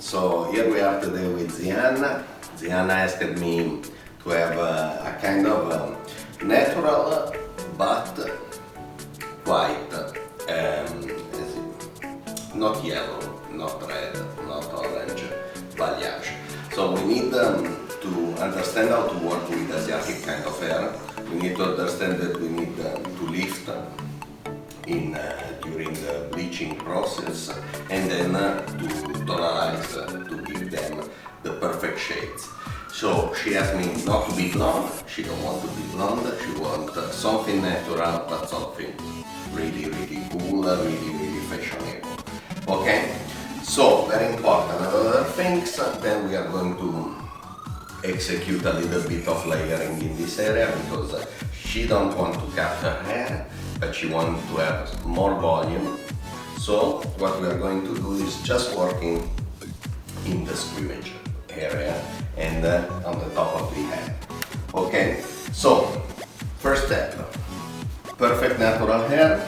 So here we are today with Zihanna. Zihanna asked me to have a kind of natural but quite not yellow, not red, not orange balayage. So we need to understand how to work with asiatic kind of hair. We need to understand that we need to lift during the bleaching process and then to tonalize to give them the perfect shades. So she asked me not to be blonde, she don't want to be blonde, she wants something natural but something really cool, really fashionable. Okay? So very important. Other things, then we are going to execute a little bit of layering in this area because she don't want to cut her hair, but she wants to have more volume. So what we are going to do is just working in the scrimmage area and on the top of the head. Okay, so first step, perfect natural hair,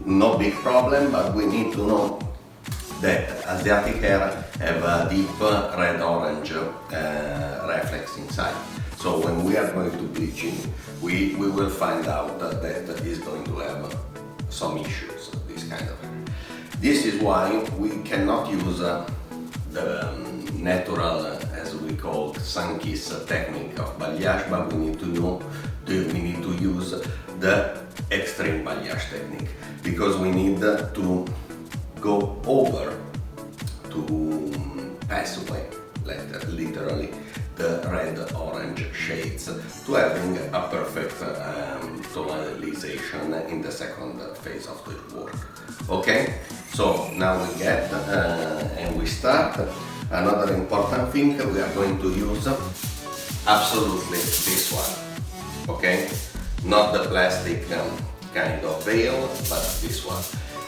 no big problem, but we need to know that Asiatic hair have a deep red-orange reflex inside. So when we are going to bleaching, we will find out that is going to have some issues, this kind of hair. This is why we cannot use the natural, as we call sun kiss technique of balayage, but we need to use the extreme balayage technique because we need to go over to pass away, literally, the red-orange shades to having a perfect tonalization in the second phase of the work. Okay, so now we get and we start. Another important thing, we are going to use absolutely this one. Okay, not the plastic kind of veil, but this one.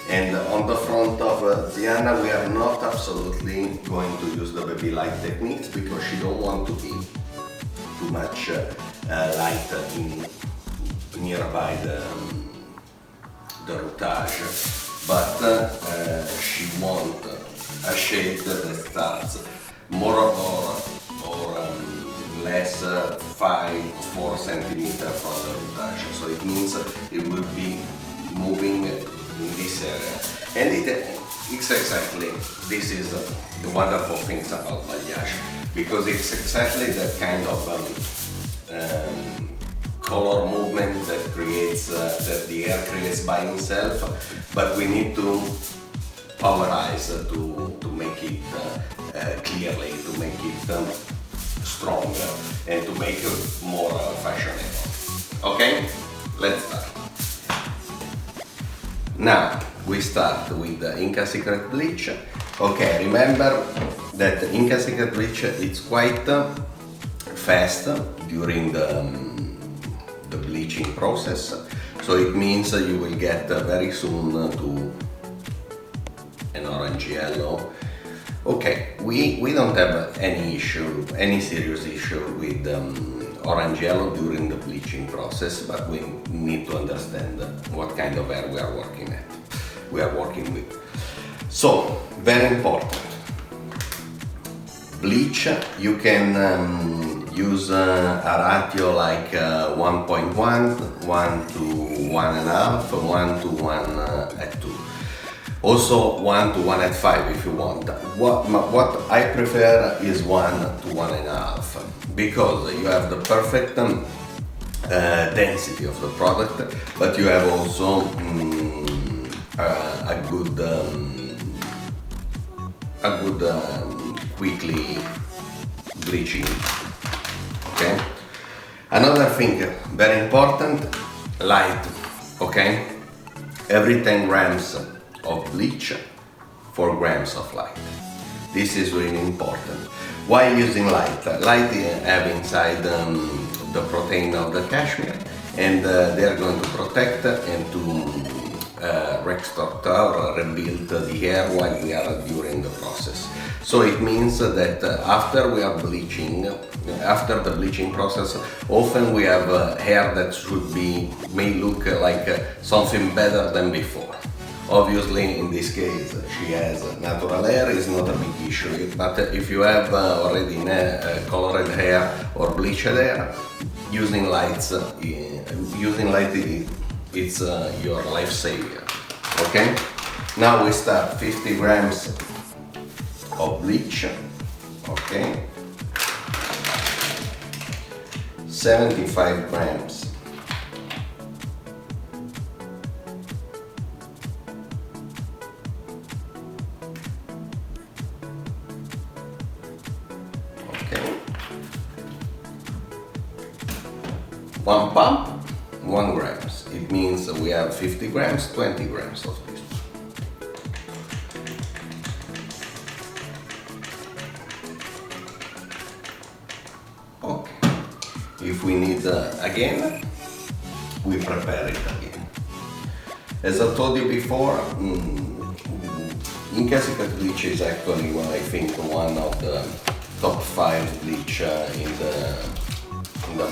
And on the front of Zihanna, we are not absolutely going to use the baby light techniques because she don't want to be too much light nearby the routage, but she wants a shade that starts more or less 4 centimeters from the routage. So it means it will be moving in this area, and it's exactly, this is the wonderful things about balayage, because it's exactly that kind of color movement that creates that the hair creates by itself, but we need to powerize to make it clearly, to make it stronger and to make it more fashionable. Okay, let's start. Now we start with the Inca Secret Bleach. Okay, remember that Inca Secret Bleach is quite fast during the bleaching process, so it means you will get very soon to an orange yellow. Okay, we don't have any serious issue with orange yellow during the bleaching process, but we need to understand what kind of hair we are working with. So, very important. Bleach, you can use a ratio like 1.1, 1 to 1.5, 1 to 1/2. Also 1 to 1/5 if you want. What I prefer is 1 to 1.5 because you have the perfect density of the product, but you have also a good quickly bleaching. Okay. Another thing very important, light. Okay. Every 10 grams of bleach, 4 grams of light. This is really important. Why using light? Light have inside the protein of the cashmere, and they are going to protect and to reconstruct or rebuild the hair while we are during the process. So it means that after we are bleaching, after the bleaching process, often we have hair that may look like something better than before. Obviously, in this case, she has natural hair, is not a big issue. But if you have already colored hair or bleached hair, using lights, it's your lifesaver. Okay. Now we start 50 grams of bleach. Okay. 75 grams one pump, 1 grams. It means we have 50 grams, 20 grams of this. Okay. If we need again, we prepare it again. As I told you before, asiatic bleach is actually, I think, one of the top 5 bleach in the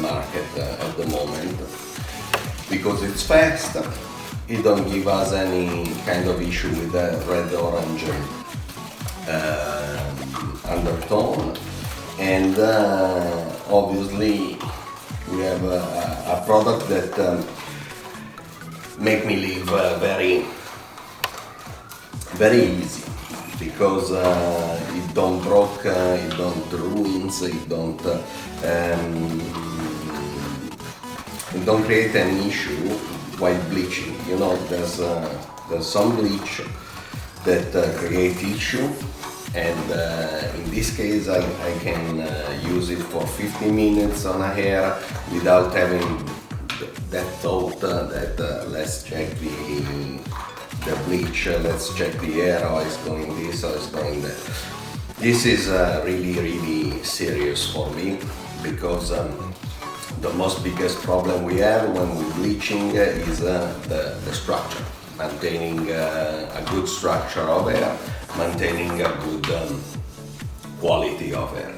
market at the moment, because it's fast, it don't give us any kind of issue with the red-orange undertone, and obviously we have a product that make me live very easy, because it don't broke, it don't ruins, it don't create any issue while bleaching. You know, there's some bleach that create issue, and in this case I can use it for 50 minutes on a hair without having that thought that let's check the bleach, let's check the hair, how it's going this, how it's going that. This is really serious for me, because the most biggest problem we have when we're bleaching is the structure, maintaining a good structure of hair, maintaining a good quality of hair.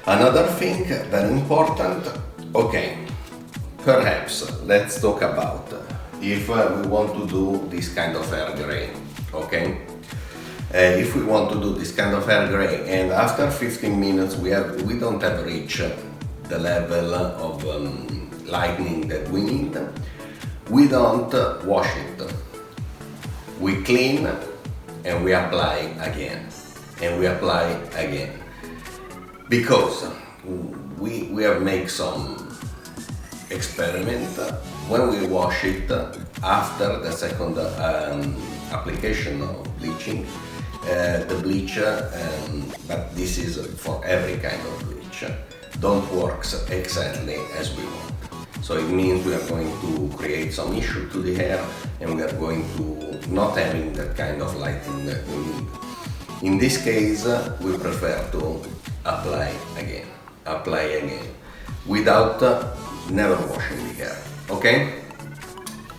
Another thing very important, okay, perhaps let's talk about if we want to do this kind of hair gray, okay? If we want to do this kind of hair gray and after 15 minutes we don't have reached the level of lightening that we need, we don't wash it. We clean and we apply again, and we apply again, because we have made some experiment. When we wash it after the second application of bleaching, the bleach, but this is for every kind of bleach, don't work exactly as we want. So it means we are going to create some issue to the hair, and we are going to not having that kind of lighting that we need. In this case, we prefer to apply again, without never washing the hair. Okay?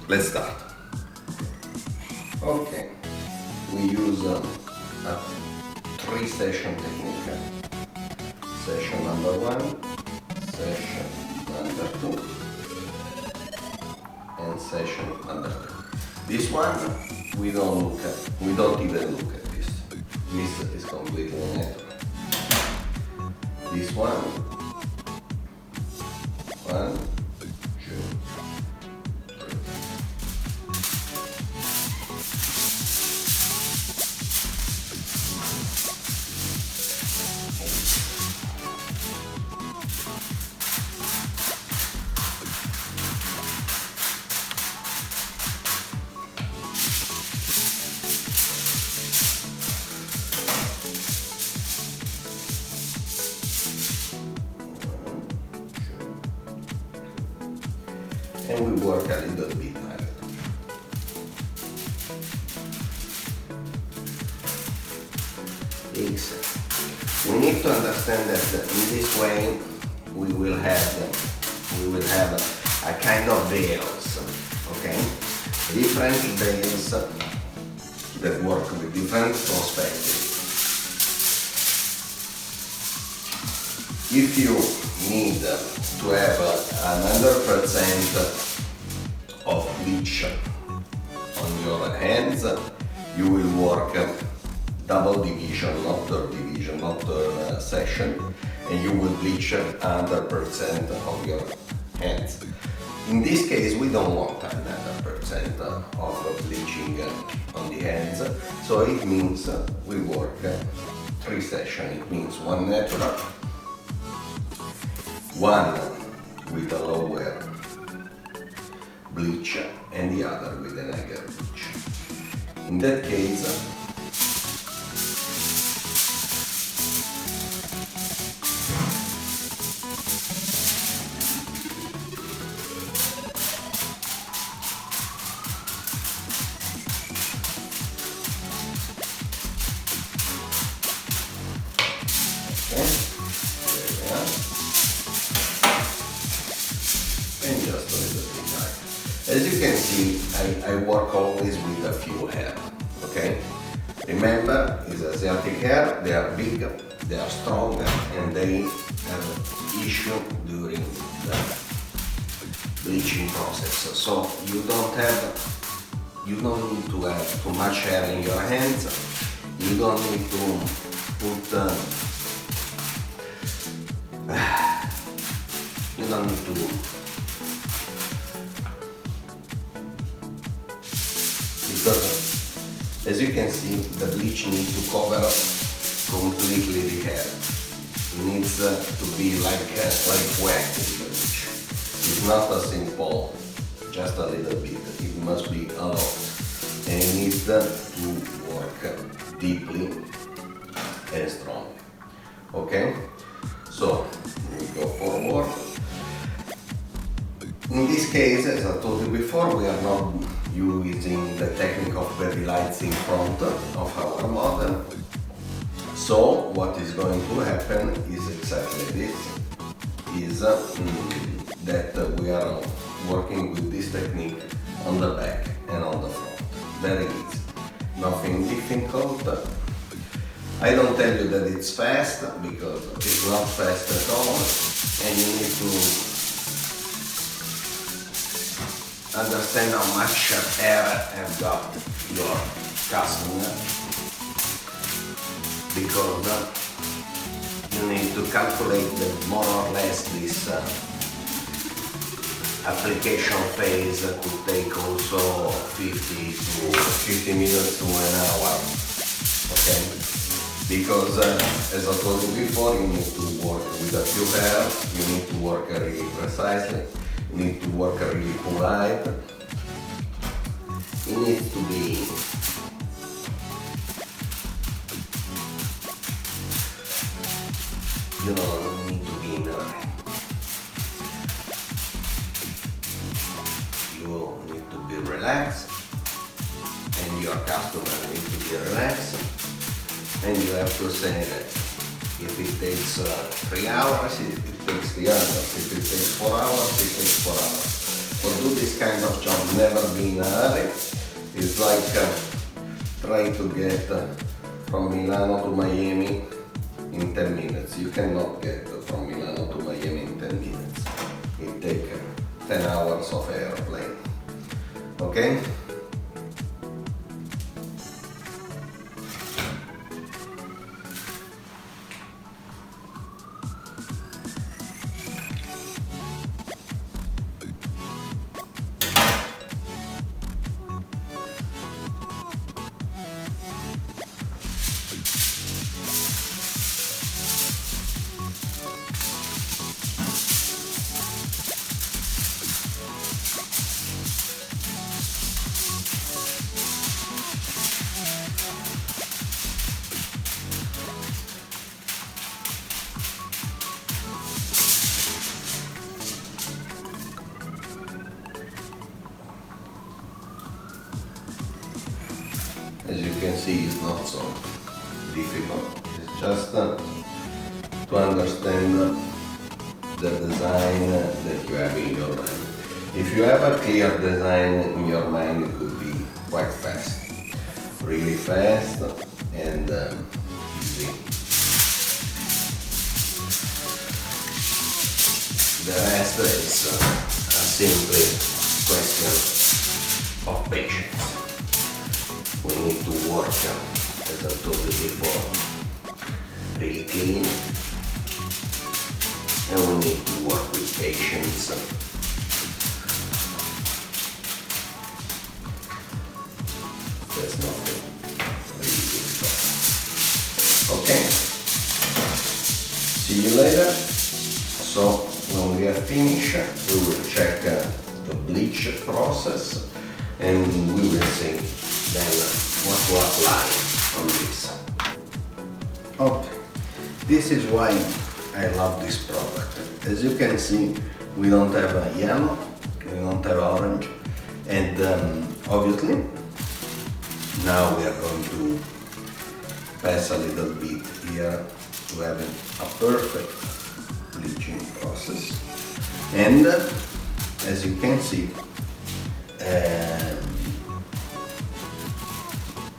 Let's start. Okay. We use a 3-session technique. Session number 1, session number 2, and session number 3. This one we don't even look at this. This is completely natural. This one, 1, 2, 3. And we work a little bit like it. We need to understand that in this way we will have a kind of veils, okay? Different veils that work with different perspectives. If you need to have 100% of bleach on your hands, you will work double division, not third division, not third session, and you will bleach 100% of your hands. In this case, we don't want 100% of bleaching on the hands, so it means we work 3 sessions. It means 1 natural, 1 with a lower bleach, and the other with an higher bleach. In that case, and just a little bit higher. As you can see, I work always with a few hair, okay? Remember, it's asiatic hair, they are big, they are strong, and they have issue during the bleaching process. So you don't need to have too much hair in your hands. You don't need to put you don't need to because as you can see, the bleach needs to cover completely the hair. It needs to be like wet with the bleach. It's not a simple, just a little bit. It must be a lot, and it needs to work deeply and strong. Okay, so we go forward. In this case, as I told you before, we are not using the technique of balayage in front of our model. So what is going to happen is exactly this, is that we are working with this technique on the back and on the front. Very easy, nothing difficult. I don't tell you that it's fast, because it's not fast at all, and you need to understand how much air have got your customer, because you need to calculate that more or less this application phase could take also 50 minutes to an hour, okay? Because as I told you before, you need to work with a few hair, you need to work really precisely, you need to work really polite. It needs to be you don't need to be in a hurry. You need to be relaxed, and your customer needs to be relaxed, and you have to say that if it takes 3 hours, it takes 3 hours. If it takes 4 hours, it takes 4 hours. For do this kind of job, never be in a hurry. It's like trying to get from Milano to Miami in 10 minutes. You cannot get from Milano to Miami in 10 minutes. It takes 10 hours of airplane. Okay? As you can see, it's not so difficult. It's just to understand the design that you have in your mind. If you have a clear design in your mind, it could be quite fast, really fast and easy. The rest is simply question of patience. work, as I told you before, really clean, and we need to work with patience. There's nothing really difficult. Okay, see you later. So when we are finished, we will check the bleach process, and we will see then what to apply on this. Okay, this is why I love this product. As you can see, we don't have a yellow, we don't have orange, and obviously now we are going to pass a little bit here to have a perfect bleaching process. And as you can see,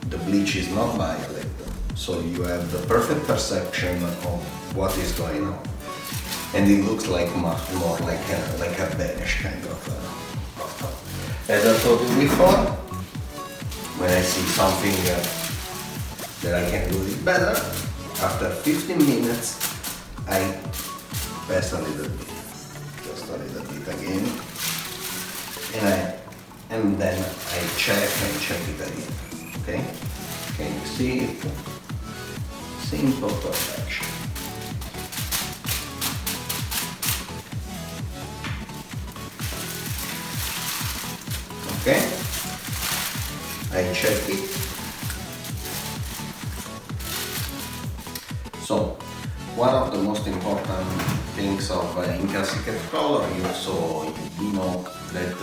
the bleach is not violet, so you have the perfect perception of what is going on, and it looks like much more like a beige kind of color. As I told you before, when I see something that I can do it better, after 15 minutes I pass a little bit, just a little bit again, and then I check it again. Okay? Can you see it? Simple perfection. Okay? I check it. So, one of the most important things of incalcitrate color is so you know that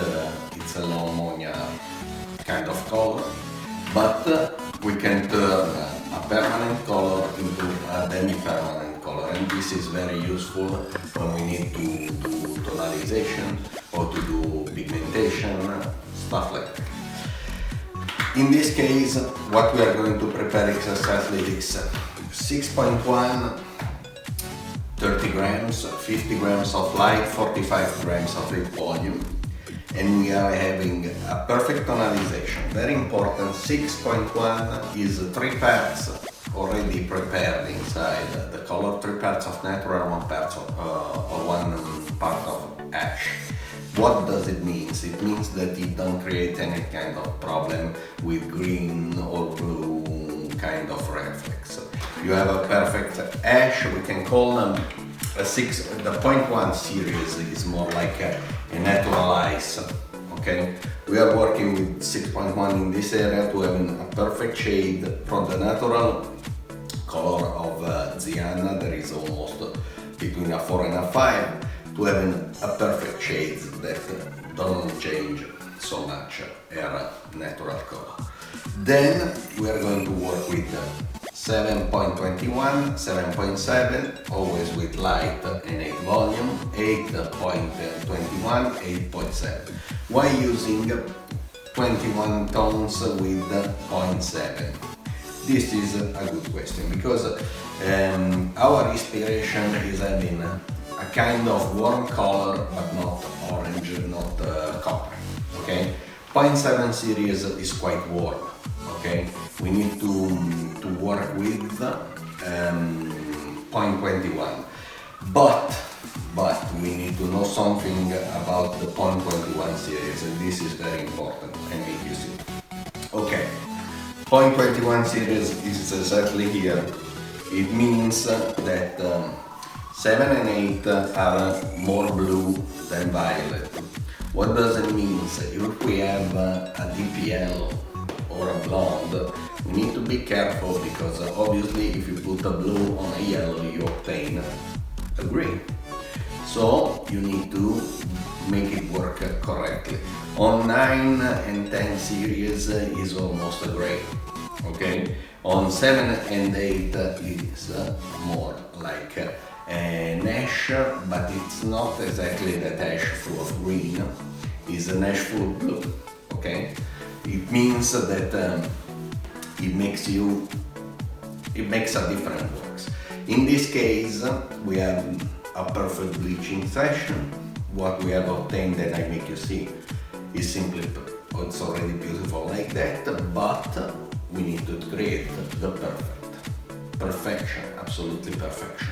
it's a low ammonia kind of color, but we can turn a permanent color into a demi-permanent color, and this is very useful when we need to do tonalization or to do pigmentation, stuff like that. In this case, what we are going to prepare is exactly this: 6.1, 30 grams, 50 grams of light, 45 grams of lip volume, and we are having a perfect tonalization. Very important, 6.1 is 3 parts already prepared inside the color, 3 parts of natural, 1 part of ash. What does it mean? It means that it don't create any kind of problem with green or blue kind of reflex. You have a perfect ash, we can call them a 6, the 0.1 series is more like a natural ice, okay? We are working with 6.1 in this area to have a perfect shade from the natural color of Zihanna, there is almost between a 4 and a 5, to having a perfect shade that don't change so much their natural color. Then we are going to work with 7.21, 7.7, always with light and 8 volume, 8.21, 8.7. Why using 21 tones with 0.7? This is a good question, because our inspiration is having a kind of warm color, but not orange, not copper, okay? 0.7 series is quite warm, okay? We need to work with 0.21, but we need to know something about the 0.21 series, and this is very important. I make you see. Okay, 0.21 series is exactly here. It means that 7 and 8 are more blue than violet. What does it mean? If we have a DPL or a blonde, we need to be careful, because obviously if you put a blue on a yellow, you obtain a green. So you need to make it work correctly. On 9 and 10 series is almost a gray, okay? On 7 and 8 is more like an ash, but it's not exactly that ash full of green, it's an ash full of blue, okay? It means that it makes a different works. In this case, we have a perfect bleaching session. What we have obtained, that I make you see, is simply, it's already beautiful like that, but we need to create the perfection, absolutely perfection.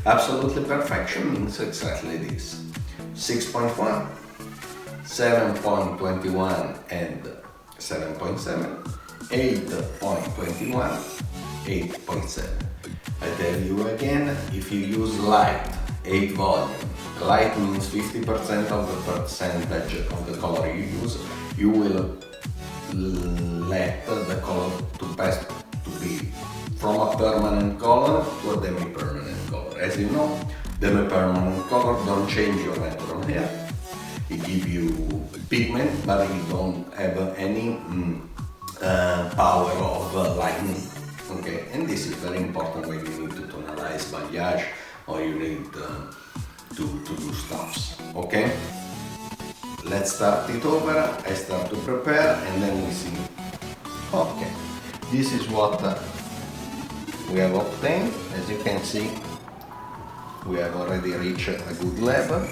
Absolutely perfection means exactly this. 6.1, 7.21 and 7.7, 8.21, 8.7. I tell you again, if you use light, 8 volume, light means 50% of the percentage of the color you use, you will let the color to pass to be from a permanent color to a demi-permanent color. As you know, demi-permanent color don't change your natural hair. It gives you pigment, but it don't have any power of lightening. Okay, and this is very important when you need to tonalize balayage or you need to do stuffs. Okay, let's start it over. I start to prepare and then we see. Okay, this is what we have obtained. As you can see, we have already reached a good level.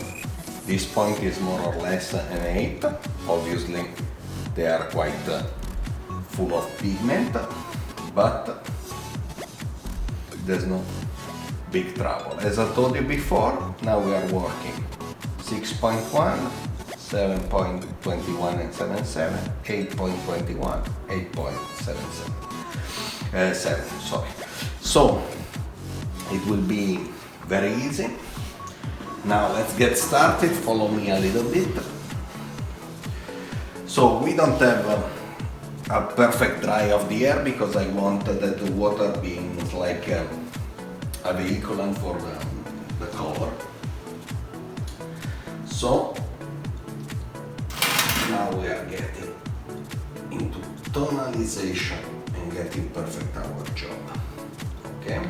This point is more or less an 8. Obviously, they are quite full of pigment, but there's no big trouble. As I told you before, now we are working 6.1, 7.21 and 7.7, 8.21, 8.77, 7, sorry. So, it will be very easy. Now let's get started, follow me a little bit. So we don't have a perfect dry of the hair because I want that the water being like a vehicle for the color. So now we are getting into tonalization and getting perfect our job. Okay?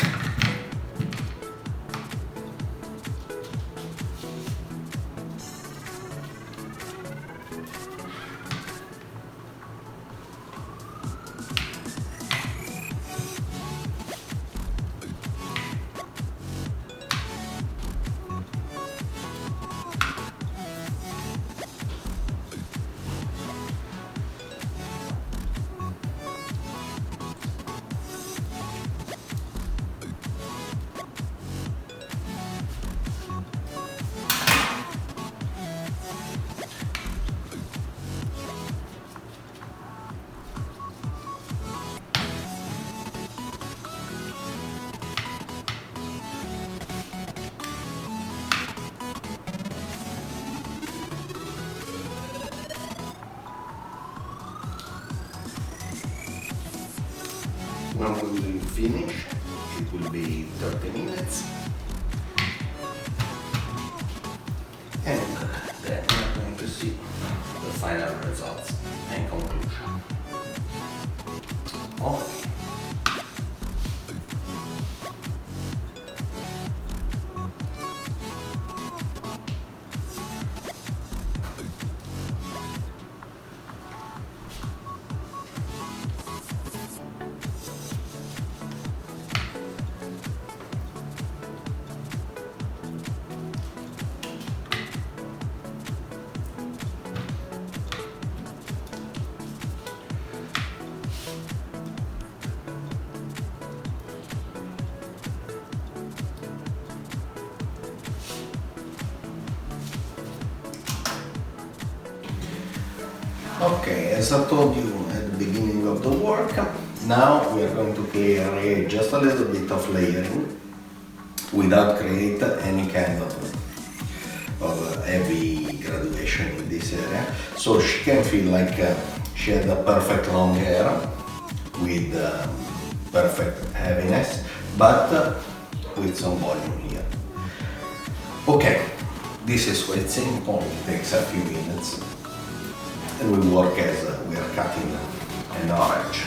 When we will finish, it will be 30 minutes. And then we are going to see the final results and conclusion. Okay. Okay, as I told you at the beginning of the work, now we are going to create just a little bit of layering without create any kind of heavy graduation in this area. So she can feel like she had a perfect long hair with perfect heaviness, but with some volume here. Okay, this is quite simple, it takes a few minutes. And we work as we are cutting an orange.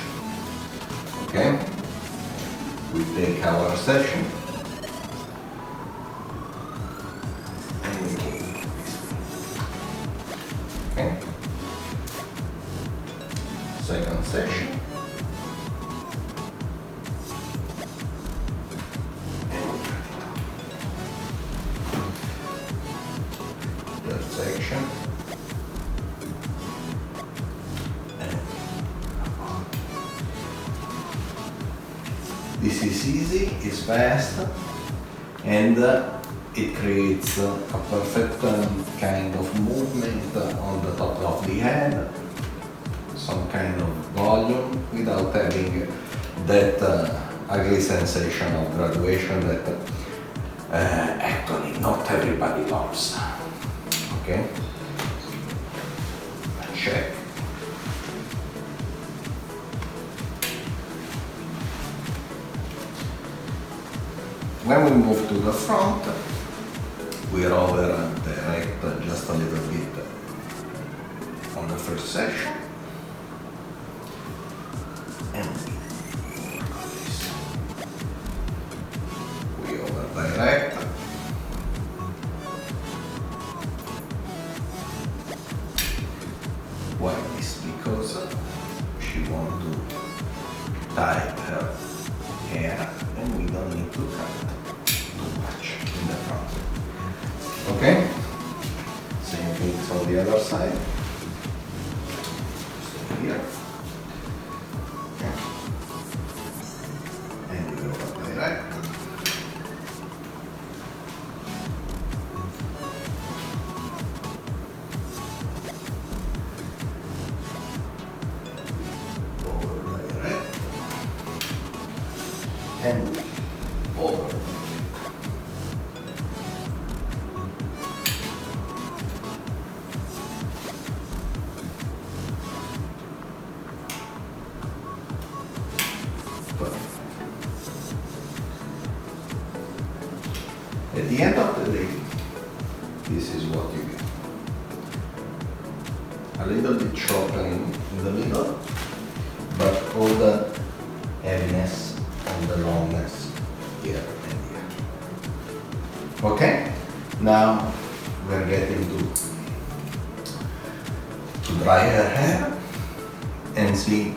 Okay? We take our section and we move. Okay? Second section. And we cut it. Third section. This is easy, it's fast, and it creates a perfect kind of movement on the top of the head, some kind of volume without having that ugly sensation of graduation that actually not everybody loves. Okay? Check. When we move to the front, we are over direct just a little bit on the first section. And we over direct. Why this? Because she wants to tie her hair and we don't need to cut too much in the front. Okay? Same thing on the other side. Just here. And we go up direct. Over direct. And over. At the end of the day, this is what you get. A little bit shorter in the middle, but all the heaviness and the longness here and here. Okay? Now we're getting to dry her hair and see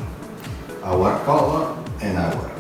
our color and our